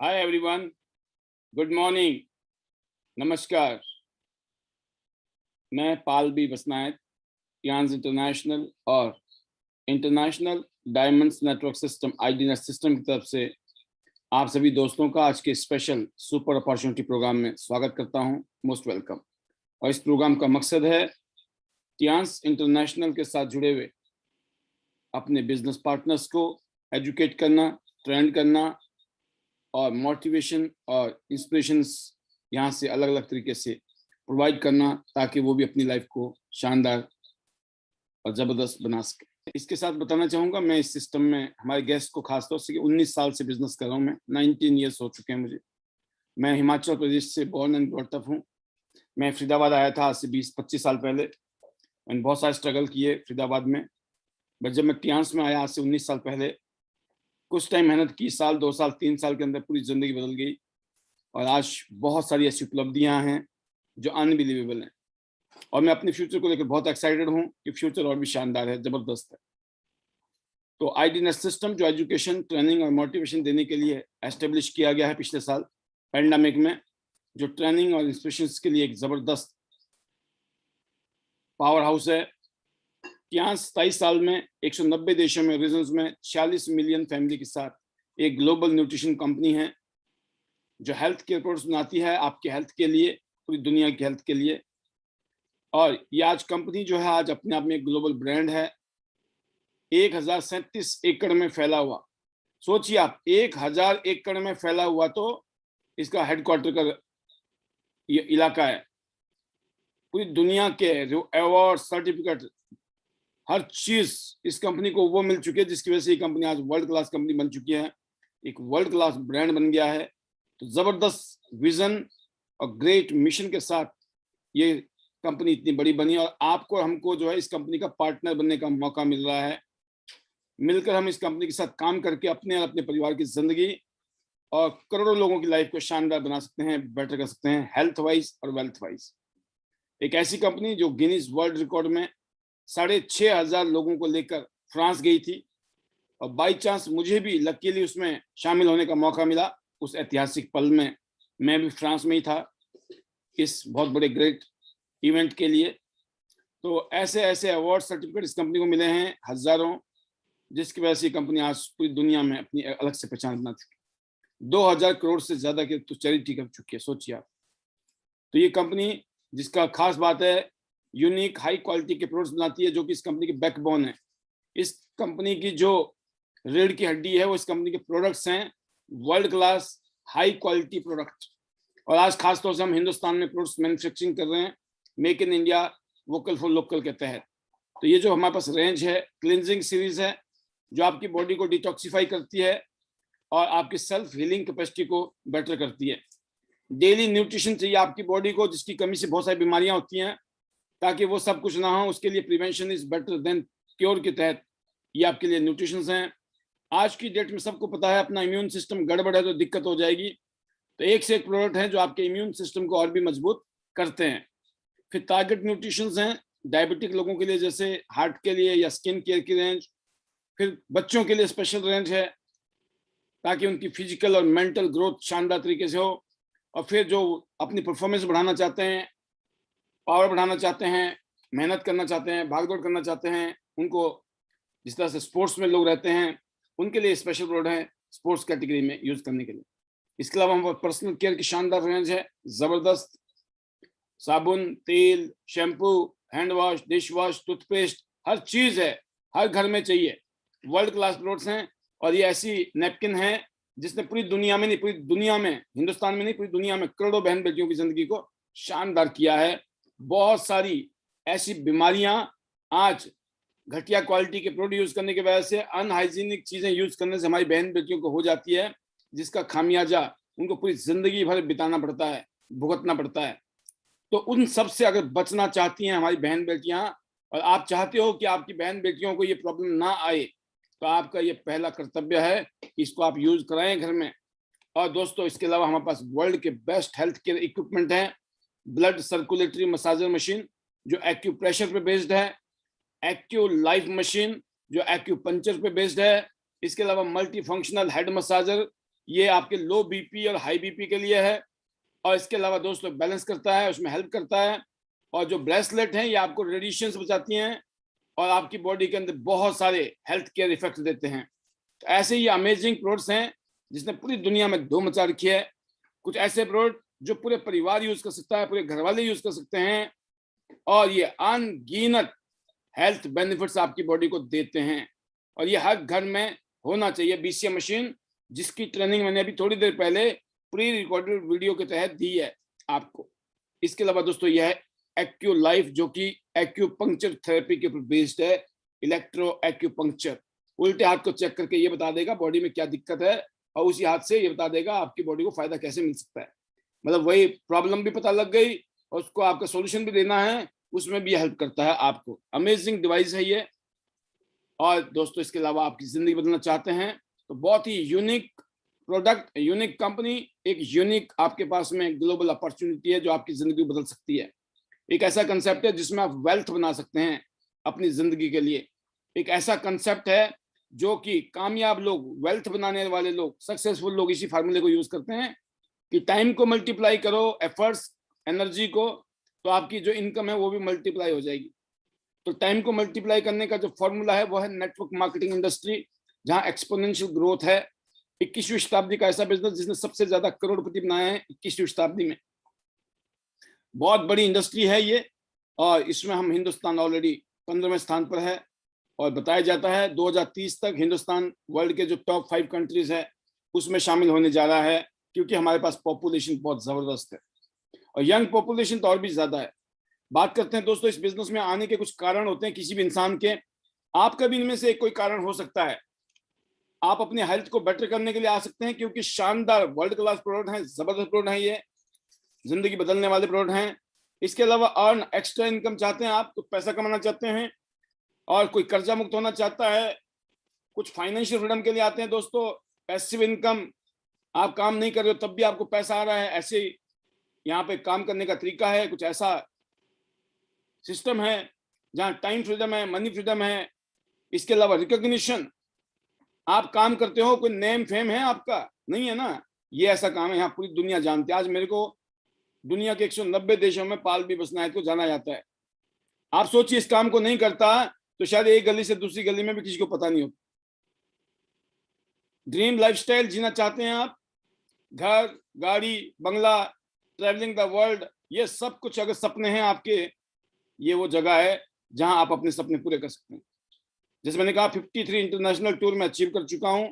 Hi everyone, good morning, नमस्कार। मैं Pal B Basnayak, Tiens international और international diamonds network system IDnet system की तरफ से आप सभी दोस्तों का आज के स्पेशल सुपर अपॉर्चुनिटी प्रोग्राम में स्वागत करता हूं। Most welcome. और इस प्रोग्राम का मकसद है टियांस इंटरनेशनल के साथ जुड़े हुए अपने बिजनेस पार्टनर्स को एजुकेट करना, ट्रेंड करना और मोटिवेशन और इंस्पिरेशंस यहाँ से अलग अलग तरीके से प्रोवाइड करना, ताकि वो भी अपनी लाइफ को शानदार और ज़बरदस्त बना सके। इसके साथ बताना चाहूँगा, मैं इस सिस्टम में हमारे गेस्ट को खासतौर से 19 साल से बिजनेस कर रहा हूँ। मैं 19 ईयर्स हो चुके हैं मुझे। मैं हिमाचल प्रदेश से बॉर्न एंड ब्रॉट अप हूँ। मैं फरीदाबाद आया था आज से 20-25 साल पहले। मैंने बहुत सारे स्ट्रगल किए फरीदाबाद में, बट जब मैं टियांस में आया आज से 19 साल पहले, कुछ टाइम मेहनत की, साल 2 साल 3 साल के अंदर पूरी ज़िंदगी बदल गई। और आज बहुत सारी ऐसी उपलब्धियां हैं जो अनबिलीवेबल हैं। और मैं अपने फ्यूचर को लेकर बहुत एक्साइटेड हूं कि फ्यूचर और भी शानदार है, ज़बरदस्त है। तो आईडीनेट सिस्टम जो एजुकेशन, ट्रेनिंग और मोटिवेशन देने के लिए एस्टेब्लिश किया गया है पिछले साल पैंडेमिक में, जो ट्रेनिंग और इंस्पिरेशन के लिए एक ज़बरदस्त पावर हाउस है। यहाँ 27 साल में 190 देशों में, रीजन्स में 46 मिलियन फैमिली के साथ एक ग्लोबल न्यूट्रिशन कंपनी है जो हेल्थ केयर प्रोडक्ट्स बनाती है आपके हेल्थ के लिए, पूरी दुनिया की हेल्थ के लिए। और ये आज कंपनी जो है आज अपने आप में एक ग्लोबल ब्रांड है। 1037 एकड़ में फैला हुआ, सोचिए आप, 1000 एकड़ में फैला हुआ तो इसका हेडक्वार्टर का ये इलाका है। पूरी दुनिया के जो अवार्ड, सर्टिफिकेट, हर चीज इस कंपनी को वो मिल चुकी है जिसकी वजह से ये कंपनी आज वर्ल्ड क्लास कंपनी बन चुकी है, एक वर्ल्ड क्लास ब्रांड बन गया है। तो जबरदस्त विजन और ग्रेट मिशन के साथ ये कंपनी इतनी बड़ी बनी, और आपको और हमको जो है इस कंपनी का पार्टनर बनने का मौका मिल रहा है। मिलकर हम इस कंपनी के साथ काम करके अपने और अपने परिवार की जिंदगी और करोड़ों लोगों की लाइफ को शानदार बना सकते हैं, बेटर कर सकते हैं, हेल्थ वाइज और वेल्थ वाइज। एक ऐसी कंपनी जो गिनीज वर्ल्ड रिकॉर्ड में 6500 लोगों को लेकर फ्रांस गई थी, और बाई चांस मुझे भी लकीली उसमें शामिल होने का मौका मिला। उस ऐतिहासिक पल में मैं भी फ्रांस में ही था इस बहुत बड़े ग्रेट इवेंट के लिए। तो ऐसे ऐसे अवार्ड, सर्टिफिकेट इस कंपनी को मिले हैं हजारों, जिसकी वजह से कंपनी आज पूरी दुनिया में अपनी अलग से पहचान बना चुकी। 2000 करोड़ से ज्यादा की तो चैरिटी कर चुकी है, सोचिए आप। तो ये कंपनी, जिसका खास बात है, यूनिक हाई क्वालिटी के प्रोडक्ट्स बनाती है, जो कि इस कंपनी की बैकबोन है। इस कंपनी की जो रीढ़ की हड्डी है वो इस कंपनी के प्रोडक्ट्स हैं, world class high quality product. और आज खासतौर से हम हिंदुस्तान में प्रोडक्ट्स मैन्युफैक्चरिंग कर रहे हैं, make in India, vocal for local के तहत। तो ये जो हमारे पास रेंज है, क्लिनजिंग सीरीज है, जो आपकी बॉडी को डिटॉक्सिफाई करती है और आपकी सेल्फ हीलिंग कैपेसिटी को बेटर करती है। डेली न्यूट्रिशन चाहिए आपकी बॉडी को, जिसकी कमी से बहुत सारी बीमारियां होती हैं, ताकि वो सब कुछ ना हो, उसके लिए prevention is better than cure के तहत ये आपके लिए न्यूट्रिशंस हैं। आज की डेट में सबको पता है अपना इम्यून सिस्टम गड़बड़ है तो दिक्कत हो जाएगी। तो एक से एक प्रोडक्ट हैं जो आपके इम्यून सिस्टम को और भी मजबूत करते हैं। फिर टारगेट न्यूट्रिशंस हैं डायबिटिक लोगों के लिए, जैसे हार्ट के लिए या स्किन केयर की रेंज। फिर बच्चों के लिए स्पेशल रेंज है, ताकि उनकी फिजिकल और मेंटल ग्रोथ शानदार तरीके से हो। और फिर जो अपनी परफॉर्मेंस बढ़ाना चाहते हैं, पावर बढ़ाना चाहते हैं, मेहनत करना चाहते हैं, भागदौड़ करना चाहते हैं, उनको जिस तरह से स्पोर्ट्स में लोग रहते हैं, उनके लिए स्पेशल प्रोडक्ट है स्पोर्ट्स कैटेगरी में यूज करने के लिए। इसके अलावा हमारे पर्सनल केयर की शानदार रेंज है, जबरदस्त। साबुन, तेल, shampoo, hand wash, dish wash, toothpaste, हर चीज है, हर घर में चाहिए, वर्ल्ड क्लास प्रोडक्ट्स हैं। और ये ऐसी नैपकिन है जिसने पूरी दुनिया में नहीं, पूरी दुनिया में, हिंदुस्तान में नहीं, पूरी दुनिया में करोड़ों बहन बेटियों की जिंदगी को शानदार किया है। बहुत सारी ऐसी बीमारियां आज घटिया क्वालिटी के प्रोडक्ट यूज करने की वजह से, अनहाइजीनिक चीजें यूज करने से हमारी बहन बेटियों को हो जाती है, जिसका खामियाजा उनको पूरी जिंदगी भर बिताना पड़ता है, भुगतना पड़ता है। तो उन सब से अगर बचना चाहती हैं हमारी बहन बेटियां, और आप चाहते हो कि आपकी बहन बेटियों को ये प्रॉब्लम ना आए, तो आपका ये पहला कर्तव्य है कि इसको आप यूज कराएं घर में। और दोस्तों, इसके अलावा हमारे पास वर्ल्ड के बेस्ट हेल्थ केयर इक्विपमेंट हैं। ब्लड सर्कुलेटरी मसाजर मशीन जो एक्यूप्रेशर पे बेस्ड है, एक्यू लाइफ मशीन जो एक्यूपंक्चर पे बेस्ड है। इसके अलावा मल्टी फंक्शनल हेड मसाजर, ये आपके लो बीपी और हाई बीपी के लिए है। और इसके अलावा दोस्तों बैलेंस करता है, उसमें हेल्प करता है। और जो ब्रेसलेट हैं ये आपको रेडिएशन से बचाती हैं और आपकी बॉडी के अंदर बहुत सारे हेल्थ केयर इफेक्ट देते हैं। तो ऐसे ही अमेजिंग प्रोडक्ट्स हैं जिसने पूरी दुनिया में धूम मचा रखी है। कुछ ऐसे प्रोडक्ट जो पूरे परिवार यूज कर सकता है, पूरे घर वाले यूज कर सकते हैं, और ये अनगिनत हेल्थ बेनिफिट्स आपकी बॉडी को देते हैं। और ये हर घर में होना चाहिए बीसीएम मशीन, जिसकी ट्रेनिंग मैंने अभी थोड़ी देर पहले प्री रिकॉर्डेड वीडियो के तहत दी है आपको। इसके अलावा दोस्तों यह है एक्यू लाइफ, जो कि एक्यूपंक्चर थेरेपी के ऊपर बेस्ड है। इलेक्ट्रो एक्यूपंक्चर उल्टे हाथ को चेक करके ये बता देगा बॉडी में क्या दिक्कत है, और उसी हाथ से ये बता देगा आपकी बॉडी को फायदा कैसे मिल सकता है। मतलब वही प्रॉब्लम भी पता लग गई और उसको आपका सॉल्यूशन भी देना है, उसमें भी हेल्प करता है आपको। अमेजिंग डिवाइस है ये। और दोस्तों इसके अलावा आपकी जिंदगी बदलना चाहते हैं तो बहुत ही यूनिक प्रोडक्ट, यूनिक कंपनी, एक यूनिक आपके पास में ग्लोबल अपॉर्चुनिटी है जो आपकी जिंदगी बदल सकती है। एक ऐसा कंसेप्ट है जिसमें आप वेल्थ बना सकते हैं अपनी जिंदगी के लिए। एक ऐसा कंसेप्ट है जो कि कामयाब लोग, वेल्थ बनाने वाले लोग, सक्सेसफुल लोग इसी फार्मूले को यूज करते हैं कि टाइम को मल्टीप्लाई करो, एफर्ट्स, एनर्जी को, तो आपकी जो इनकम है वो भी मल्टीप्लाई हो जाएगी। तो टाइम को मल्टीप्लाई करने का जो फॉर्मूला है वो है नेटवर्क मार्केटिंग इंडस्ट्री, जहां एक्सपोनेंशियल ग्रोथ है। 21वीं शताब्दी का ऐसा बिजनेस जिसने सबसे ज्यादा करोड़पति बनाए हैं 21वीं शताब्दी में। बहुत बड़ी इंडस्ट्री है ये, और इसमें हम हिंदुस्तान ऑलरेडी 15वें स्थान पर है। और बताया जाता है 2030 तक हिंदुस्तान वर्ल्ड के जो टॉप 5 कंट्रीज है उसमें शामिल होने जा रहा है, क्योंकि हमारे पास पॉपुलेशन बहुत जबरदस्त है और यंग पॉपुलेशन तो और भी ज्यादा है। बात करते हैं दोस्तों इस बिजनेस में आने के कुछ कारण होते हैं किसी भी इंसान के। आपका भी इनमें से एक कोई कारण हो सकता है। आप अपने हेल्थ को बेटर करने के लिए आ सकते हैं, क्योंकि शानदार वर्ल्ड क्लास प्रोडक्ट हैं, जबरदस्त प्रोडक्ट हैं, ये जिंदगी बदलने वाले प्रोडक्ट हैं। इसके अलावा अर्न एक्स्ट्रा इनकम चाहते हैं आप, तो पैसा कमाना चाहते हैं, और कोई कर्जा मुक्त होना चाहता है, कुछ फाइनेंशियल फ्रीडम के लिए आते हैं दोस्तों। पैसिव इनकम, आप काम नहीं कर रहे हो तब भी आपको पैसा आ रहा है, ऐसे ही यहाँ पे काम करने का तरीका है, कुछ ऐसा सिस्टम है जहाँ टाइम फ्रीडम है, मनी फ्रीडम है। इसके अलावा रिकॉग्निशन, आप काम करते हो, कोई नेम फेम है आपका, नहीं है ना, ये ऐसा काम है यहाँ पूरी दुनिया जानती है। आज मेरे को दुनिया के 190 देशों में पाल भी बसनायत को जाना जाता है। आप सोचिए इस काम को नहीं करता तो शायद एक गली से दूसरी गली में भी किसी को पता नहीं होता। ड्रीम लाइफस्टाइल जीना चाहते हैं आप, घर, गाड़ी, बंगला, ट्रैवलिंग द वर्ल्ड, ये सब कुछ अगर सपने हैं आपके, ये वो जगह है जहां आप अपने सपने पूरे कर सकते हैं। जैसे मैंने कहा 53 इंटरनेशनल टूर में अचीव कर चुका हूं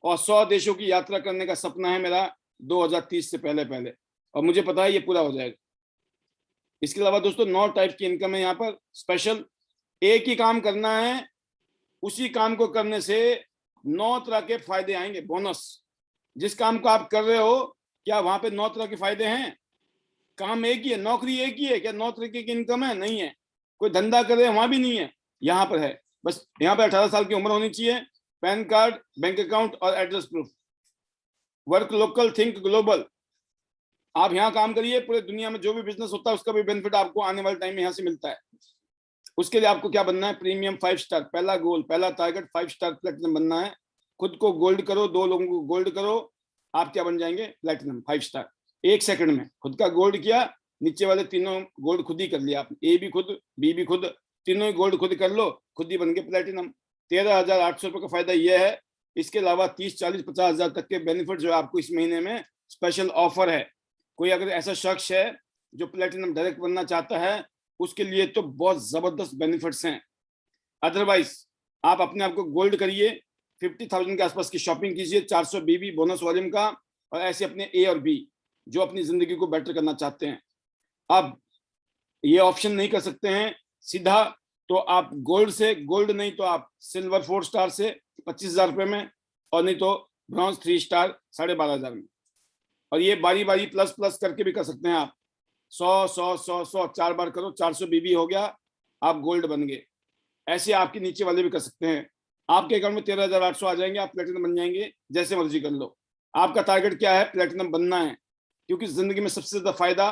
और 100 देशों की यात्रा करने का सपना है मेरा 2030 से पहले, और मुझे पता है ये पूरा हो जाएगा। इसके अलावा दोस्तों 9 टाइप की इनकम है यहाँ पर स्पेशल। एक ही काम करना है, उसी काम को करने से 9 तरह के फायदे आएंगे, बोनस। जिस काम को आप कर रहे हो क्या वहां पे 9 तरह के फायदे हैं? काम एक ही है, नौकरी एक ही है क्या 9 तरीके की इनकम है? नहीं है। कोई धंधा कर रहे हैं वहां भी नहीं है, यहाँ पर है। बस यहाँ पे 18 साल की उम्र होनी चाहिए, पैन कार्ड, बैंक अकाउंट और address proof. Work local, think global. आप यहाँ काम करिए, पूरे दुनिया में जो भी बिजनेस होता है उसका भी बेनिफिट आपको आने वाले टाइम में यहाँ से मिलता है। उसके लिए आपको क्या बनना है? Premium 5 star. पहला गोल, पहला टारगेट 5 स्टार प्लेटिनम बनना है। खुद को गोल्ड करो, 2 लोगों को गोल्ड करो, आप क्या बन जाएंगे? Platinum 5 star. 1 सेकंड में खुद का गोल्ड किया, नीचे वाले तीनों गोल्ड खुद ही कर लिया आपने, ए भी खुद, बी भी खुद, तीनों ही गोल्ड खुद कर लो, खुद ही बन गए प्लेटिनम। 13,800 रुपये का फायदा यह है। इसके अलावा 30, 40, 50 हजार तक के बेनिफिट जो आपको इस महीने में स्पेशल ऑफर है। कोई अगर ऐसा शख्स है जो प्लेटिनम डायरेक्ट बनना चाहता है, उसके लिए तो बहुत जबरदस्त बेनिफिट्स हैं। अदरवाइज आप अपने आप को गोल्ड करिए, 50,000 के आसपास की शॉपिंग कीजिए, 400 बीबी बोनस वॉल्यूम का, और ऐसे अपने ए और बी जो अपनी जिंदगी को बेटर करना चाहते हैं। अब ये ऑप्शन नहीं कर सकते हैं सीधा, तो आप गोल्ड से, गोल्ड नहीं तो आप सिल्वर 4 स्टार से 25,000 रुपये में, और नहीं तो ब्रॉन्ज 3 स्टार 12,500 में। और ये बारी बारी प्लस प्लस करके भी कर सकते हैं आप। 100 4 बार करो, 400 बीबी हो गया, आप गोल्ड बन गए। ऐसे आपके नीचे वाले भी कर सकते हैं। आपके अकाउंट में 13,800 आ जाएंगे, आप प्लेटिनम बन जाएंगे, जैसे मर्जी कर लो। आपका टारगेट क्या है? प्लेटिनम बनना है, क्योंकि जिंदगी में सबसे ज्यादा फायदा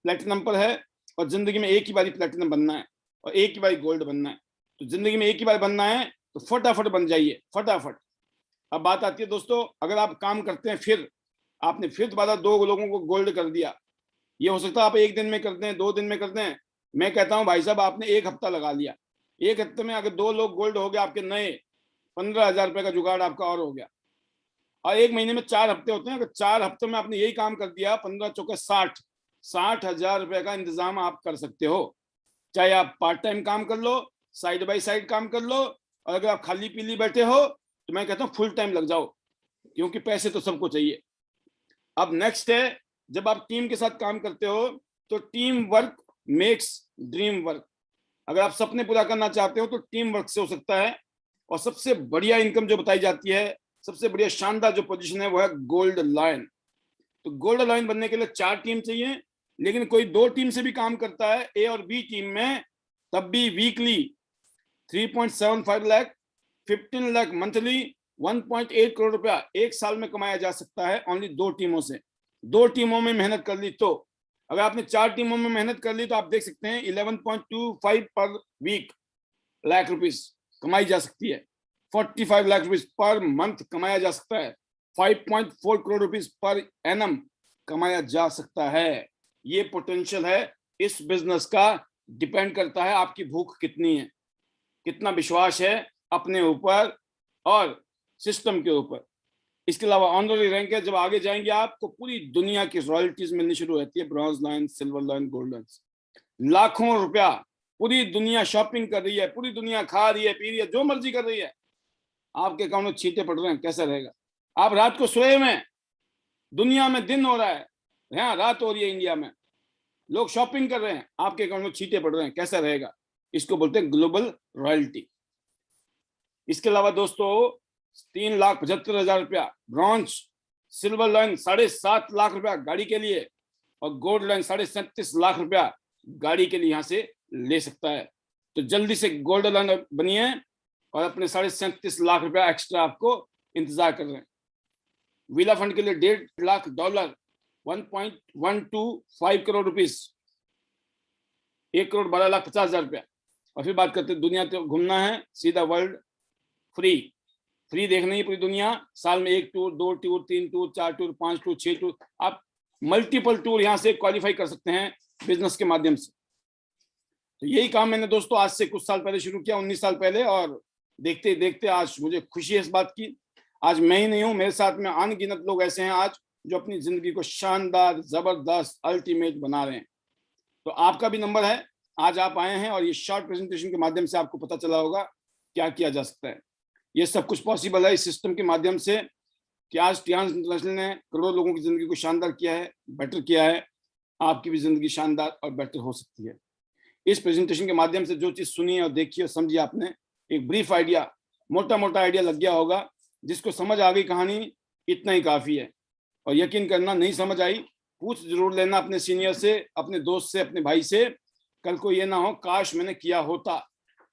प्लेटिनम पर है, और जिंदगी में एक ही बारी प्लेटिनम बनना है और एक ही बारी गोल्ड बनना है। तो जिंदगी में एक ही बार बनना है तो फटाफट बन जाइए, फटाफट। अब बात आती है दोस्तों, अगर आप काम करते हैं, फिर आपने फिर दोबारा 2 लोगों को गोल्ड कर दिया, ये हो सकता है आप 1 दिन में करते हैं, 2 दिन में करते हैं। मैं कहता हूं भाई साहब, आपने 1 हफ्ता लगा लिया, 1 हफ्ते में अगर 2 लोग गोल्ड हो गए आपके नए, 15,000 रुपए का जुगाड़ आपका और हो गया। और 1 महीने में 4 हफ्ते होते हैं, अगर 4 हफ्तों में आपने यही काम कर दिया, 15 चौके 60,000 रुपए का इंतजाम आप कर सकते हो। चाहे आप पार्ट टाइम काम कर लो, साइड बाय साइड काम कर लो, और अगर आप खाली पीली बैठे हो तो मैं कहता हूँ फुल टाइम लग जाओ, क्योंकि पैसे तो सबको चाहिए। अब नेक्स्ट है, जब आप टीम के साथ काम करते हो तो team work makes dream work. अगर आप सपने पूरा करना चाहते हो तो टीम वर्क से हो सकता है। और सबसे बढ़िया इनकम जो बताई जाती है, सबसे बढ़िया शानदार जो पोजीशन है वो है गोल्ड लायन। तो गोल्ड लायन बनने के लिए 4 टीम चाहिए, लेकिन कोई 2 टीम से भी काम करता है, ए और बी टीम में, तब भी वीकली 3.75 लाख, 15 लाख मंथली, 1.8 करोड़ रुपया 1 साल में कमाया जा सकता है, ओनली 2 टीमों से। 2 टीमों में मेहनत कर ली तो, अगर आपने 4 टीमों में मेहनत कर ली तो आप देख सकते हैं 11.25 पर वीक लाख रुपीस कमाई जा सकती है, 45 लाख रुपीस पर मंथ कमाया जा सकता है, 5.4 करोड़ रुपीस पर एनम कमाया जा सकता है। ये पोटेंशियल है इस बिजनेस का। डिपेंड करता है आपकी भूख कितनी है, कितना विश्वास है अपने ऊपर और सिस्टम के ऊपर। इसके अलावा ऑनररी रैंक है, जब आगे जाएंगे आपको पूरी दुनिया की रॉयल्टीज मिलनी शुरू होती है, bronze line, silver line, gold line. लाखों रुपया पूरी दुनिया शॉपिंग कर रही है, पूरी दुनिया खा रही है, पी रही है, जो मर्जी कर रही है, आपके अकाउंट में छींटे पड़ रहे हैं, कैसा रहेगा? आप रात को सोए हुए, दुनिया में दिन हो रहा है, यहाँ रात हो रही है, इंडिया में लोग शॉपिंग कर रहे हैं, आपके अकाउंट में छींटे पड़ रहे हैं, कैसा रहेगा? इसको बोलते हैं ग्लोबल रॉयल्टी। इसके अलावा दोस्तों 3,75,000 रुपया ब्रॉन्ज, सिल्वर लाइन 7.5 लाख रुपया गाड़ी के लिए, और गोल्ड लाइन 37.5 लाख रुपया गाड़ी के लिए यहाँ से ले सकता है। तो जल्दी से गोल्ड लाइन बनिए, और अपने 37.5 लाख रुपया एक्स्ट्रा आपको इंतजार कर रहे हैं। विला फंड के लिए $1.5 लाख, 1.125 करोड़ रुपीस, 1,12,50,000 रुपया। और फिर बात करते हैं, दुनिया तो घूमना है, सीधा वर्ल्ड फ्री देखना ही पूरी दुनिया, साल में 1 tour, 2 tour, 3 tour, 4 tour, 5 tour, 6 tour, आप मल्टीपल टूर यहाँ से क्वालिफाई कर सकते हैं बिजनेस के माध्यम से। तो यही काम मैंने दोस्तों आज से कुछ साल पहले शुरू किया, 19 साल पहले, और देखते देखते आज मुझे खुशी है इस बात की। आज मैं ही नहीं हूँ, मेरे साथ में अनगिनत लोग ऐसे हैं आज जो अपनी जिंदगी को शानदार, जबरदस्त, अल्टीमेट बना रहे हैं। तो आपका भी नंबर है, आज आप आए हैं, और ये शॉर्ट प्रेजेंटेशन के माध्यम से आपको पता चला होगा क्या किया जा सकता है। ये सब कुछ पॉसिबल है इस सिस्टम के माध्यम से कि आज टियान्स इंटरनेशनल ने करोड़ों लोगों की जिंदगी को शानदार किया है, बेटर किया है। आपकी भी जिंदगी शानदार और बेटर हो सकती है। इस प्रेजेंटेशन के माध्यम से जो चीज सुनी और देखी और समझी आपने, एक ब्रीफ आइडिया, मोटा मोटा आइडिया लग गया होगा। जिसको समझ आ गई कहानी, इतना ही काफी है। और यकीन करना, नहीं समझ आई पूछ जरूर लेना अपने सीनियर से, अपने दोस्त से, अपने भाई से। कल को ये ना हो काश मैंने किया होता,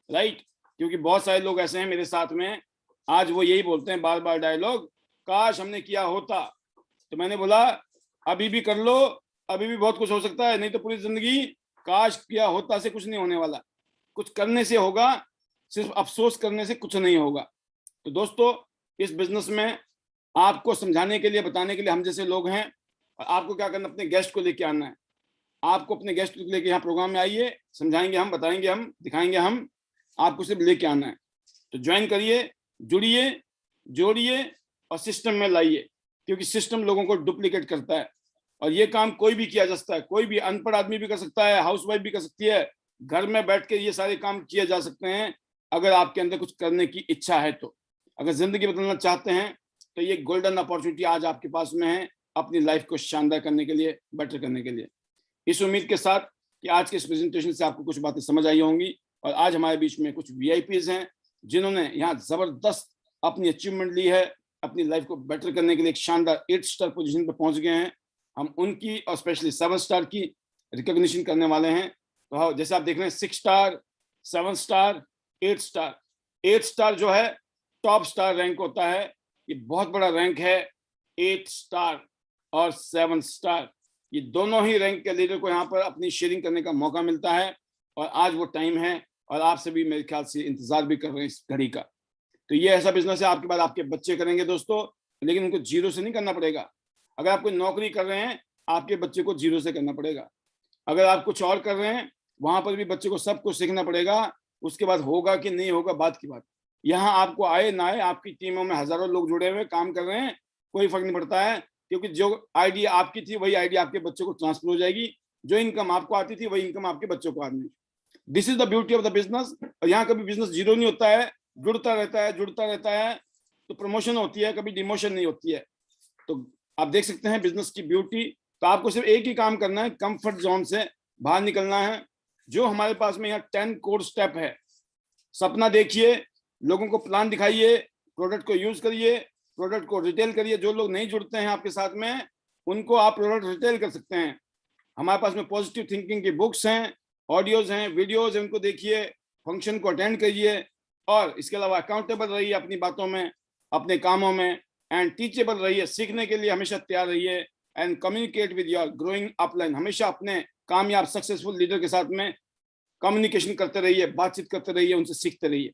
राइट? क्योंकि बहुत सारे लोग ऐसे हैं मेरे साथ में, आज वो यही बोलते हैं बार बार डायलॉग, काश हमने किया होता। तो मैंने बोला अभी भी कर लो, अभी भी बहुत कुछ हो सकता है, नहीं तो पूरी जिंदगी काश किया होता से कुछ नहीं होने वाला। कुछ करने से होगा, सिर्फ अफसोस करने से कुछ नहीं होगा। तो दोस्तों, इस बिजनेस में आपको समझाने के लिए, बताने के लिए हम जैसे लोग हैं। और आपको क्या करना, अपने गेस्ट को लेके आना है। आपको अपने गेस्ट को लेके यहाँ प्रोग्राम में आइए, समझाएंगे हम, बताएंगे हम, दिखाएंगे हम, आपको सिर्फ लेके आना है। तो ज्वाइन करिए, जुड़िए, जोड़िए और सिस्टम में लाइए, क्योंकि सिस्टम लोगों को डुप्लीकेट करता है। और ये काम कोई भी किया जा सकता है, कोई भी अनपढ़ आदमी भी कर सकता है, हाउसवाइफ भी कर सकती है, घर में बैठ के ये सारे काम किए जा सकते हैं, अगर आपके अंदर कुछ करने की इच्छा है तो। अगर जिंदगी बदलना चाहते हैं तो ये गोल्डन अपॉर्चुनिटी आज आपके पास में है, अपनी लाइफ को शानदार करने के लिए, बेटर करने के लिए। इस उम्मीद के साथ कि आज के इस प्रेजेंटेशन से आपको कुछ बातें समझ आई होंगी। और आज हमारे बीच में कुछ VIPs हैं जिन्होंने यहाँ जबरदस्त अपनी अचीवमेंट ली है, अपनी लाइफ को बेटर करने के लिए एक शानदार 8 स्टार पोजीशन पर पहुंच गए हैं। हम उनकी और स्पेशली 7 स्टार की रिकॉग्निशन करने वाले हैं। तो जैसे आप देख रहे हैं 6 स्टार, 7 स्टार, 8 स्टार। 8 स्टार जो है टॉप स्टार रैंक होता है, ये बहुत बड़ा रैंक है। 8 स्टार और 7 स्टार, ये दोनों ही रैंक के लीडर को यहाँ पर अपनी शेयरिंग करने का मौका मिलता है। और आज वो टाइम है, और आप सभी मेरे ख्याल से इंतजार भी कर रहे हैं इस घड़ी का। तो ये ऐसा बिजनेस है, आपके बाद आपके बच्चे करेंगे दोस्तों, लेकिन उनको जीरो से नहीं करना पड़ेगा। अगर आप कोई नौकरी कर रहे हैं, आपके बच्चे को जीरो से करना पड़ेगा। अगर आप कुछ और कर रहे हैं, वहां पर भी बच्चे को सब कुछ सीखना पड़ेगा। उसके बाद होगा कि नहीं होगा बात की बात। यहाँ आपको आए ना आए, आपकी टीमों में हजारों लोग जुड़े हुए काम कर रहे हैं, कोई फर्क नहीं पड़ता है, क्योंकि जो आइडिया आपकी थी वही आइडिया आपके बच्चों को ट्रांसफर हो जाएगी। जो इनकम आपको आती थी वही इनकम आपके बच्चों को आनी। This is the beauty of the business. और यहाँ कभी बिजनेस जीरो नहीं होता है, जुड़ता रहता है, जुड़ता रहता है। तो प्रमोशन होती है, कभी डिमोशन नहीं होती है। तो आप देख सकते हैं बिजनेस की ब्यूटी। तो आपको सिर्फ एक ही काम करना है, कंफर्ट जोन से बाहर निकलना है। जो हमारे पास में यहाँ 10 कोर स्टेप है। सपना देखिए, लोगों को प्लान दिखाइए, प्रोडक्ट को यूज करिए, प्रोडक्ट को रिटेल करिए। जो लोग नहीं जुड़ते हैं आपके साथ में, उनको आप प्रोडक्ट रिटेल कर सकते हैं। हमारे पास में पॉजिटिव थिंकिंग की बुक्स हैं, ऑडियोज हैं, वीडियोज हैं, उनको देखिए, फंक्शन को अटेंड करिए। और इसके अलावा अकाउंटेबल रहिए अपनी बातों में, अपने कामों में, एंड टीचेबल रहिए, सीखने के लिए हमेशा तैयार रहिए। And communicate with your growing upline, हमेशा अपने कामयाब सक्सेसफुल लीडर के साथ में कम्युनिकेशन करते रहिए, बातचीत करते रहिए, उनसे सीखते रहिए।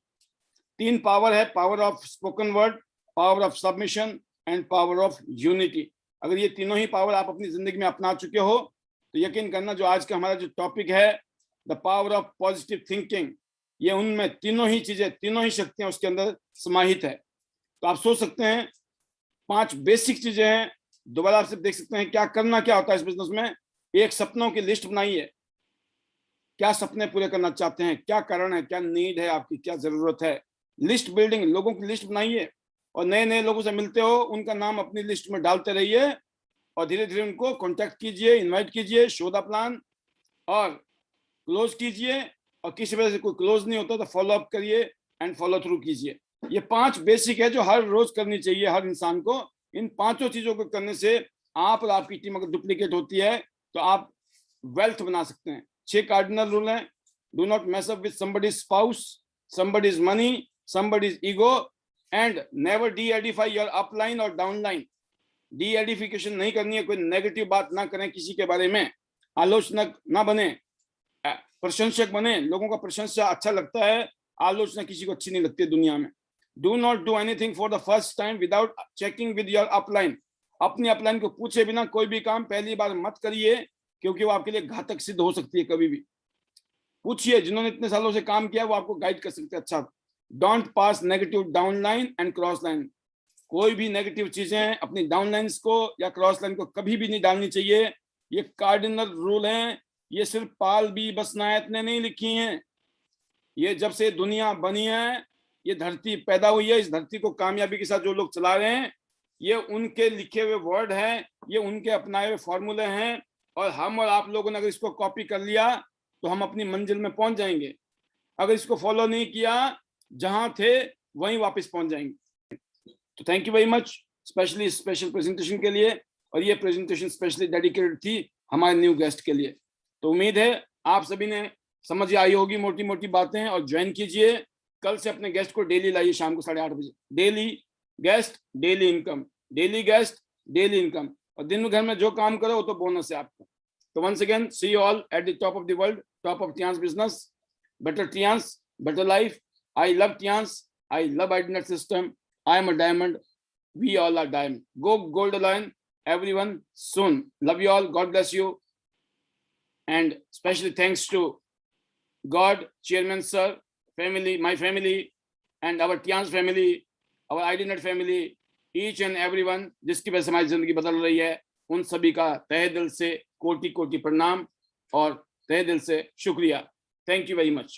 3 पावर है, power of spoken word, power of submission and power of unity. अगर ये तीनों ही पावर आप अपनी जिंदगी में अपना चुके हो, तो यकीन करना जो आज का हमारा जो टॉपिक है, the power of positive thinking, ये उनमें तीनों ही चीजें, तीनों ही शक्तियां उसके अंदर समाहित है। तो आप सोच सकते हैं 5 बेसिक चीजें हैं। दोबारा आप सिर्फ देख सकते हैं क्या करना क्या होता है इस बिजनेस में। एक, सपनों की लिस्ट बनाइए। क्या सपने पूरे करना चाहते हैं, क्या कारण है, क्या नीड है आपकी, क्या जरूरत है। लिस्ट बिल्डिंग, लोगों की लिस्ट बनाइए। और नए नए लोगों से मिलते हो, उनका नाम अपनी लिस्ट में डालते रहिए। और धीरे धीरे उनको कॉन्टेक्ट कीजिए, इन्वाइट कीजिए, शो द प्लान, और क्लोज कीजिए। और किसी वजह से कोई क्लोज नहीं होता तो फॉलो अप करिए एंड फॉलो थ्रू कीजिए। ये 5 बेसिक है जो हर रोज करनी चाहिए हर इंसान को। इन 5 चीजों को करने से आप और आपकी टीम अगर डुप्लीकेट होती है तो आप वेल्थ बना सकते हैं। 6 कार्डिनल रूल हैं। Do not mess up with somebody's spouse, somebody's money, somebody's ego, and never D Edify your upline और डाउनलाइन। डी एडिफिकेशन नहीं करनी है, कोई नेगेटिव बात ना करें किसी के बारे में, आलोचनक ना बने, प्रशंसक बने। लोगों का प्रशंसा अच्छा लगता है, आलोचना किसी को अच्छी नहीं लगती दुनिया में। Do not do anything for the first time without checking with your upline. अपनी अपलाइन को पूछे बिना कोई भी काम पहली बार मत करिए, क्योंकि वो आपके लिए घातक सिद्ध हो सकती है। कभी भी पूछिए, जिन्होंने इतने सालों से काम किया वो आपको गाइड कर सकते हैं। अच्छा, don't pass negative down line and cross line. कोई भी नेगेटिव चीजें अपनी डाउन लाइन्स को या क्रॉस लाइन को कभी भी नहीं डालनी चाहिए। ये कार्डिनल रूल हैं। ये सिर्फ पाल बी बसनायत ने नहीं लिखी हैं। ये जब से दुनिया बनी है, ये धरती पैदा हुई है, इस धरती को कामयाबी के साथ जो लोग चला रहे हैं, ये उनके लिखे हुए वर्ड हैं, ये उनके अपनाए हुए फॉर्मूले हैं। और हम और आप लोगों ने अगर इसको कॉपी कर लिया तो हम अपनी मंजिल में पहुंच जाएंगे। अगर इसको फॉलो नहीं किया, जहां थे वहीं वापस पहुंच जाएंगे। तो thank you very much specially special presentation के लिए। और ये प्रेजेंटेशन स्पेशली डेडिकेटेड थी हमारे न्यू गेस्ट के लिए। तो उम्मीद है आप सभी ने समझ आई होगी मोटी मोटी बातें, और ज्वाइन कीजिए। कल से अपने गेस्ट को डेली लाइए शाम को 8:30 बजे। Daily guest daily income, daily guest daily income. और दिन भर में जो काम करो वो तो बोनस है आपको। तो once again see you all at the top of the world, top of Tiens business, better Tiens, better life. I love Tiens, I love IDnet system, I am a diamond, we all are diamond. Go gold line everyone soon. Love you all. God bless you. And especially thanks to God, Chairman Sir, family, my family, and our Tians family, our IDNet family, each and everyone जिसकी वजह से हमारी जिंदगी बदल रही है, उन सभी का तहे दिल से कोटि कोटि प्रणाम और तहे दिल से शुक्रिया। Thank you very much.